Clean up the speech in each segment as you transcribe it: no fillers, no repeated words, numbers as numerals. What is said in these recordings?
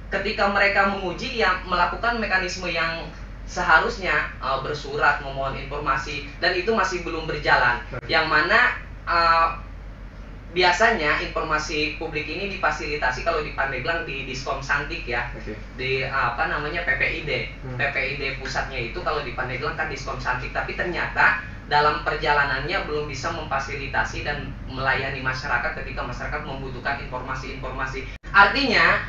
ketika mereka menguji ya melakukan mekanisme yang seharusnya bersurat memohon informasi, dan itu masih belum berjalan. Yang mana biasanya informasi publik ini difasilitasi kalau di Pandeglang di Diskom Santik ya. Di PPID. PPID pusatnya itu kalau di Pandeglang kan Diskom Santik, tapi ternyata dalam perjalanannya belum bisa memfasilitasi dan melayani masyarakat ketika masyarakat membutuhkan informasi-informasi. Artinya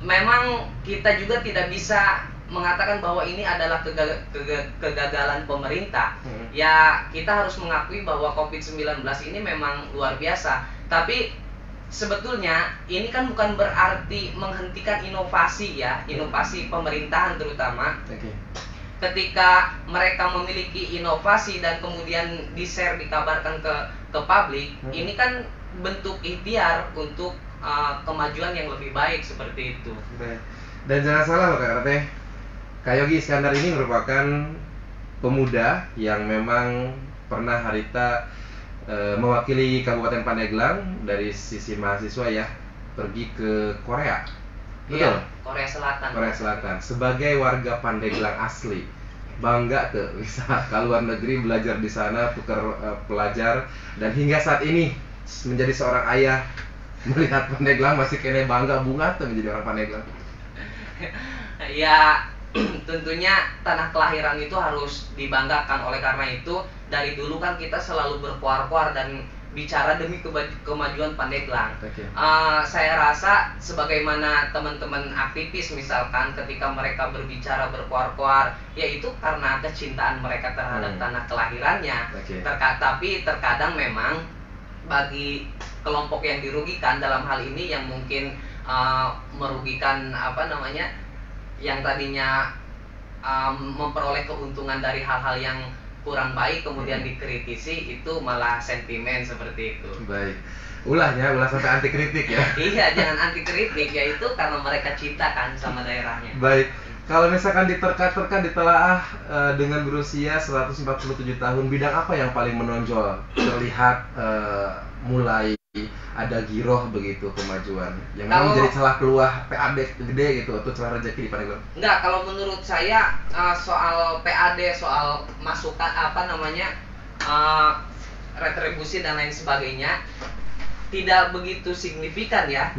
memang kita juga tidak bisa mengatakan bahwa ini adalah kegagalan pemerintah. Ya, kita harus mengakui bahwa COVID-19 ini memang luar biasa. Tapi sebetulnya ini kan bukan berarti menghentikan inovasi ya, inovasi pemerintahan terutama. Ketika mereka memiliki inovasi dan kemudian di-share, dikabarkan ke publik, ini kan bentuk ikhtiar untuk kemajuan yang lebih baik seperti itu. Dan jangan salah loh Kak Rate, Kak Yogi Iskandar ini merupakan pemuda yang memang pernah harita mewakili Kabupaten Pandeglang dari sisi mahasiswa ya, pergi ke Korea. Betul? Iya, Korea Selatan. Korea Selatan. Sebagai warga Pandeglang asli, bangga tuh bisa ke luar negeri belajar di sana, tukar pelajar, dan hingga saat ini menjadi seorang ayah melihat Pandeglang masih kene bangga bunga tuh menjadi orang Pandeglang. Ya, tentunya tanah kelahiran itu harus dibanggakan. Oleh karena itu dari dulu kan kita selalu berkuar-kuar dan bicara demi kemajuan Pandeglang. Saya rasa sebagaimana teman-teman aktivis misalkan ketika mereka berbicara berkuar-kuar, yaitu karena kecintaan mereka terhadap tanah kelahirannya. Tapi terkadang memang bagi kelompok yang dirugikan dalam hal ini, yang mungkin merugikan yang tadinya memperoleh keuntungan dari hal-hal yang kurang baik kemudian dikritisi, itu malah sentimen seperti itu. Baik, ulah sampai anti kritik ya. Iya, jangan anti kritik, yaitu karena mereka cinta kan sama daerahnya. Baik, kalau misalkan diterka-terka ditelaah dengan berusia 147 tahun, bidang apa yang paling menonjol terlihat mulai ada giroh begitu kemajuan yang memang menjadi celah keluar PAD gede gitu atau celah rezeki di Pandeglang? Enggak, kalau menurut saya soal PAD, soal masukan retribusi dan lain sebagainya tidak begitu signifikan ya.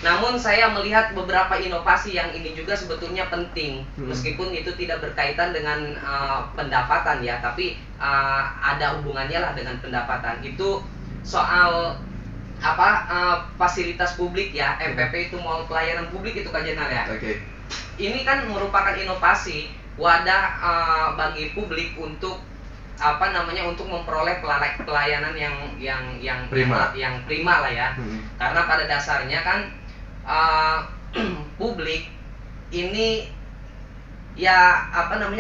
Namun saya melihat beberapa inovasi yang ini juga sebetulnya penting, meskipun itu tidak berkaitan dengan pendapatan ya, tapi ada hubungannya lah dengan pendapatan. Itu soal fasilitas publik ya, MPP itu Mall Pelayanan Publik itu Kak Jenar ya. Ini kan merupakan inovasi wadah bagi publik untuk untuk memperoleh pelayanan yang prima lah ya. Karena pada dasarnya kan publik ini ya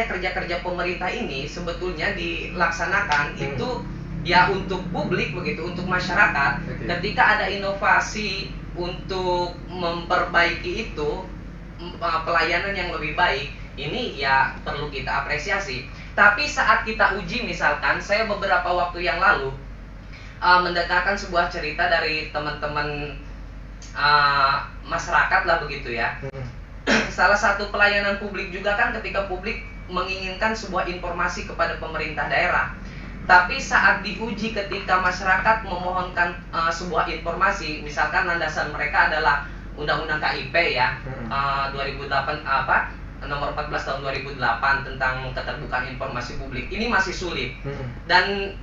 kerja-kerja pemerintah ini sebetulnya dilaksanakan itu ya untuk publik begitu, untuk masyarakat. Ketika ada inovasi untuk memperbaiki itu pelayanan yang lebih baik, ini ya perlu kita apresiasi. Tapi saat kita uji, misalkan saya beberapa waktu yang lalu mendengarkan sebuah cerita dari teman-teman masyarakat lah begitu ya. Salah satu pelayanan publik juga kan ketika publik menginginkan sebuah informasi kepada pemerintah daerah. Tapi saat diuji ketika masyarakat memohonkan sebuah informasi, misalkan landasan mereka adalah Undang-Undang KIP ya, 2008 nomor 14 tahun 2008 tentang keterbukaan informasi publik. Ini masih sulit. Dan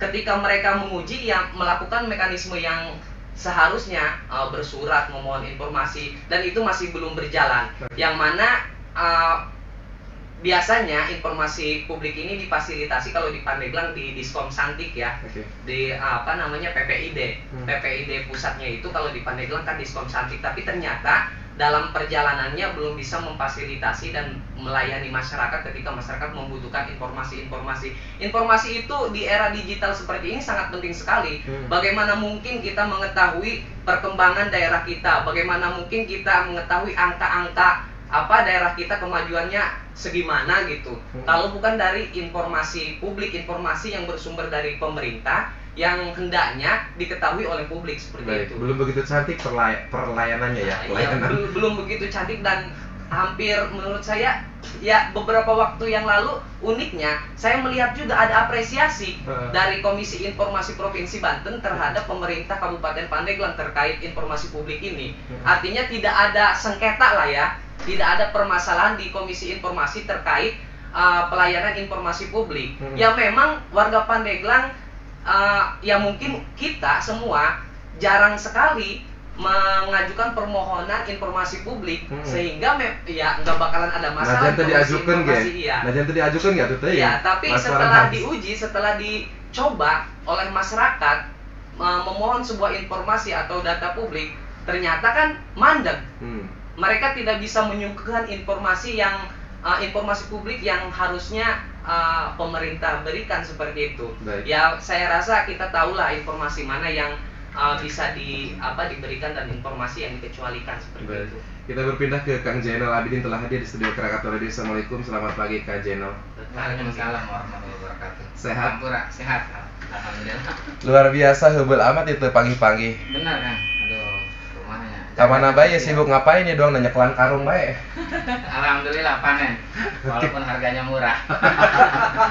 ketika mereka menguji ya melakukan mekanisme yang seharusnya bersurat memohon informasi, dan itu masih belum berjalan. Yang mana biasanya informasi publik ini difasilitasi kalau di Pandeglang di Diskom Santik ya. Di PPID. PPID pusatnya itu kalau di Pandeglang kan Diskom Santik, tapi ternyata dalam perjalanannya belum bisa memfasilitasi dan melayani masyarakat ketika masyarakat membutuhkan informasi-informasi. Informasi itu di era digital seperti ini sangat penting sekali. Bagaimana mungkin kita mengetahui perkembangan daerah kita? Bagaimana mungkin kita mengetahui angka-angka daerah kita kemajuannya segimana gitu, kalau bukan dari informasi publik, informasi yang bersumber dari pemerintah yang hendaknya diketahui oleh publik seperti Baik, itu. belum begitu cantik perlayanannya ya, Iya, belum begitu cantik, dan hampir menurut saya ya beberapa waktu yang lalu uniknya saya melihat juga ada apresiasi dari Komisi Informasi Provinsi Banten terhadap pemerintah Kabupaten Pandeglang terkait informasi publik ini. Artinya tidak ada sengketa lah ya, tidak ada permasalahan di Komisi Informasi terkait pelayanan informasi publik. Ya memang warga Pandeglang ya mungkin kita semua jarang sekali mengajukan permohonan informasi publik, sehingga ya nggak bakalan ada masalah. Nah, diajukan ya tuh ya, tapi setelah diuji, setelah dicoba oleh masyarakat memohon sebuah informasi atau data publik, ternyata kan mandek. Mereka tidak bisa menyuguhkan informasi publik yang harusnya pemerintah berikan seperti itu. Baik. Ya saya rasa kita tahulah informasi mana yang bisa diberikan dan informasi yang dikecualikan seperti itu. Kita berpindah ke Kang Jainal Abidin, telah hadir di studio Krakatau Radio. Assalamualaikum, selamat pagi Kang Jainal. Waalaikumsalam warahmatullahi wabarakatuh. Sehat? Sehat, alhamdulillah. Luar biasa, hubel amat itu pagi-pagi. Benar kan? Aduh, rumahnya. Kamana bae sibuk ngapain ya doang, nanya kelang karung bae. Alhamdulillah panen, walaupun harganya murah.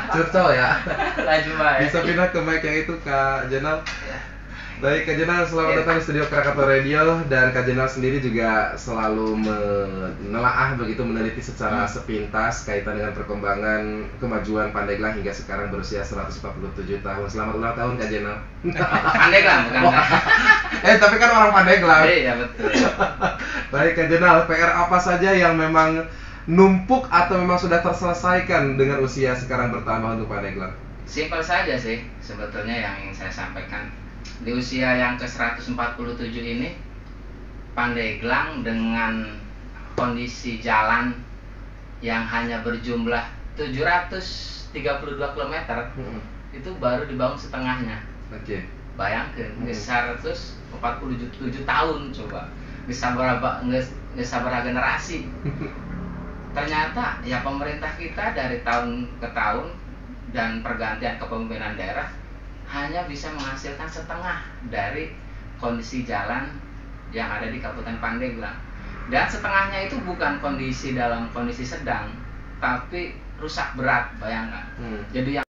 Curcol ya. Laju bae. Bisa pindah ke mic yang itu Kak Jainal. Ya. Baik Kak Jainal, selamat datang di studio Krakatau Radio. Dan Kak Jainal sendiri juga selalu menelaah begitu, meneliti secara sepintas kaitan dengan perkembangan kemajuan Pandeglang hingga sekarang berusia 147 tahun. Selamat ulang tahun Kak Jainal. Pandeglang bukan? Tapi kan orang Pandeglang. Iya betul. Baik Kak Jainal, PR apa saja yang memang numpuk atau memang sudah terselesaikan dengan usia sekarang bertambah untuk Pandeglang? Simpel saja sih sebetulnya yang ingin saya sampaikan. Di usia yang ke-147 ini, Pandeglang dengan kondisi jalan yang hanya berjumlah 732 km itu baru dibangun setengahnya. Oke. Bayangkan, besar terus 47 tahun coba. Sabara generasi. Ternyata ya pemerintah kita dari tahun ke tahun dan pergantian kepemimpinan daerah hanya bisa menghasilkan setengah dari kondisi jalan yang ada di Kabupaten Pandeglang. Dan setengahnya itu bukan dalam kondisi sedang, tapi rusak berat, bayangkan. Jadi yang